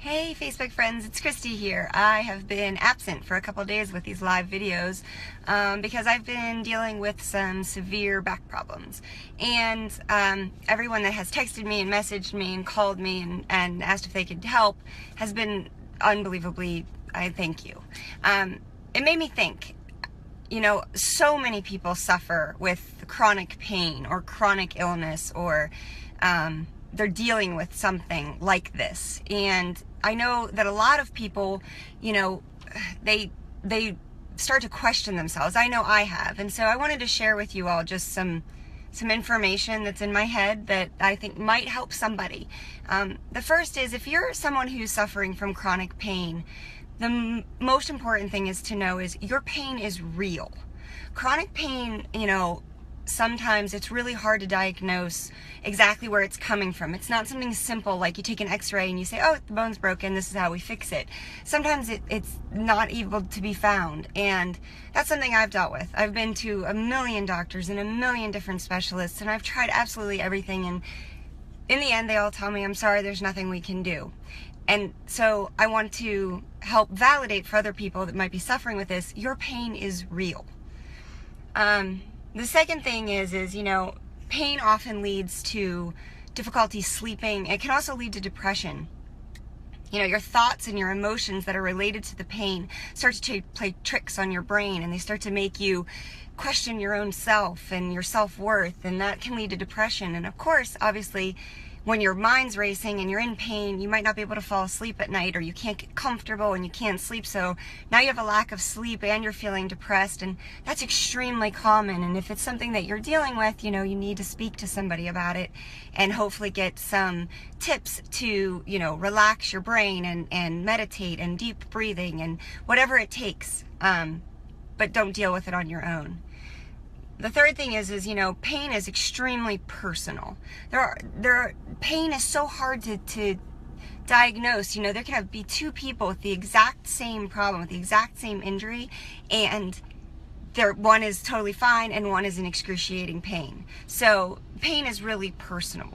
Hey Facebook friends, it's Christy here. I have been absent for a couple days with these live videos because I've been dealing with some severe back problems. And everyone that has texted me and messaged me and called me and asked if they could help has been unbelievably, I thank you. It made me think, so many people suffer with chronic pain or chronic illness or they're dealing with something like this. And I know that a lot of people, they start to question themselves. I know I have. And so I wanted to share with you all just some information that's in my head that I think might help somebody. The first is, if you're someone who's suffering from chronic pain, the most important thing is to know is your pain is real. Chronic pain, sometimes it's really hard to diagnose exactly where it's coming from. It's not something simple like you take an x-ray and you say, oh, the bone's broken, this is how we fix it. Sometimes it's not able to be found, and that's something I've dealt with. I've been to a million doctors and a million different specialists, and I've tried absolutely everything, and in the end they all tell me, I'm sorry, there's nothing we can do. And so I want to help validate for other people that might be suffering with this, your pain is real. The second thing is pain often leads to difficulty sleeping. It can also lead to depression. Your thoughts and your emotions that are related to the pain start to play tricks on your brain, and they start to make you question your own self and your self-worth, and that can lead to depression. And of course, obviously, when your mind's racing and you're in pain, you might not be able to fall asleep at night, or you can't get comfortable and you can't sleep. So now you have a lack of sleep and you're feeling depressed, and that's extremely common. And if it's something that you're dealing with, you need to speak to somebody about it and hopefully get some tips to, relax your brain and meditate and deep breathing and whatever it takes. But don't deal with it on your own. The third thing is pain is extremely personal. Pain is so hard to diagnose. There can be two people with the exact same problem, with the exact same injury, and one is totally fine and one is in excruciating pain. So pain is really personal.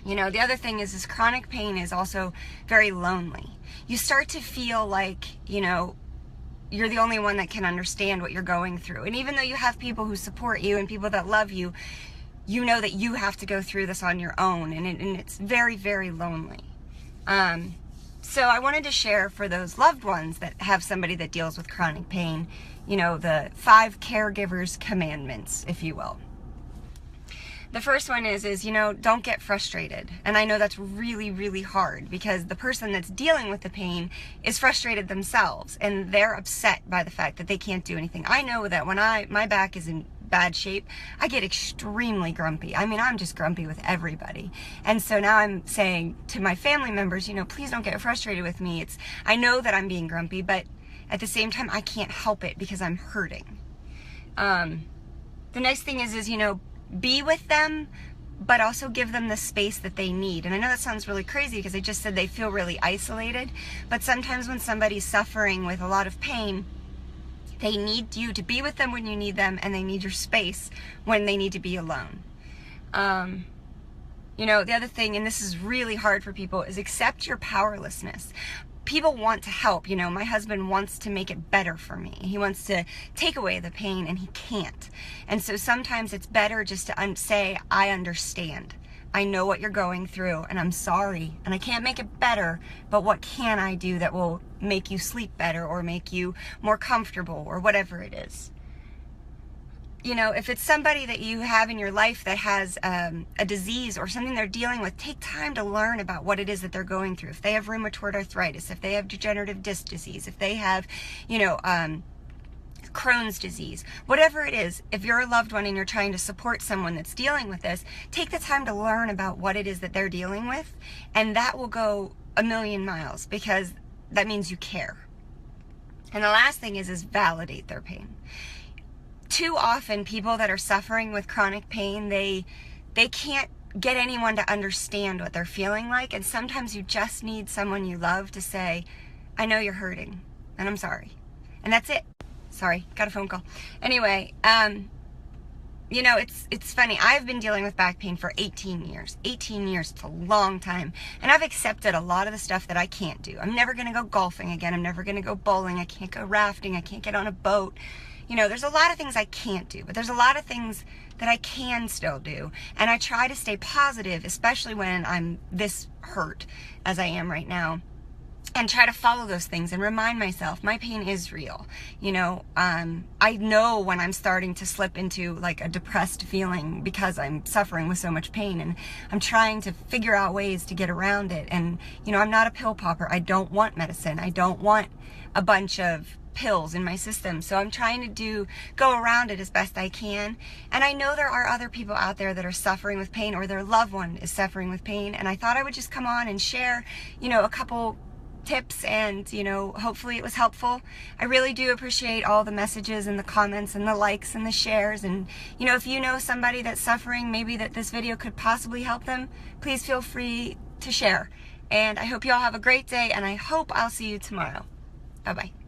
The other thing is chronic pain is also very lonely. You start to feel like, you're the only one that can understand what you're going through. And even though you have people who support you and people that love you, you know that you have to go through this on your own, and it's very, very lonely. So I wanted to share for those loved ones that have somebody that deals with chronic pain, the 5 caregivers commandments, if you will. The first one is don't get frustrated. And I know that's really, really hard because the person that's dealing with the pain is frustrated themselves, and they're upset by the fact that they can't do anything. I know that when my back is in bad shape, I get extremely grumpy. I'm just grumpy with everybody. And so now I'm saying to my family members, please don't get frustrated with me. I know that I'm being grumpy, but at the same time, I can't help it because I'm hurting. The next thing is be with them, but also give them the space that they need. And I know that sounds really crazy because I just said they feel really isolated, but sometimes when somebody's suffering with a lot of pain, they need you to be with them when you need them, and they need your space when they need to be alone. The other thing, and this is really hard for people, is accept your powerlessness. People want to help. My husband wants to make it better for me. He wants to take away the pain, and he can't. And so sometimes it's better just to say, I understand. I know what you're going through, and I'm sorry, and I can't make it better, but what can I do that will make you sleep better or make you more comfortable or whatever it is? If it's somebody that you have in your life that has a disease or something they're dealing with, take time to learn about what it is that they're going through. If they have rheumatoid arthritis, if they have degenerative disc disease, if they have, Crohn's disease, whatever it is, if you're a loved one and you're trying to support someone that's dealing with this, take the time to learn about what it is that they're dealing with, and that will go a million miles because that means you care. And the last thing is validate their pain. Too often, people that are suffering with chronic pain, they can't get anyone to understand what they're feeling like, and sometimes you just need someone you love to say, I know you're hurting, and I'm sorry. And that's it. Sorry, got a phone call. Anyway, you know, it's funny. I've been dealing with back pain for 18 years. 18 years, it's a long time. And I've accepted a lot of the stuff that I can't do. I'm never going to go golfing again. I'm never going to go bowling. I can't go rafting. I can't get on a boat. You know, there's a lot of things I can't do, but there's a lot of things that I can still do. And I try to stay positive, especially when I'm this hurt as I am right now. And try to follow those things and remind myself my pain is real. You know, I know when I'm starting to slip into like a depressed feeling because I'm suffering with so much pain, and I'm trying to figure out ways to get around it. And, you know, I'm not a pill popper. I don't want medicine. I don't want a bunch of pills in my system. So I'm trying to go around it as best I can. And I know there are other people out there that are suffering with pain, or their loved one is suffering with pain. And I thought I would just come on and share, you know, a couple tips, and, you know, hopefully it was helpful. I really do appreciate all the messages and the comments and the likes and the shares. And, you know, if you know somebody that's suffering, maybe that this video could possibly help them, please feel free to share. And I hope you all have a great day, and I hope I'll see you tomorrow. Bye-bye.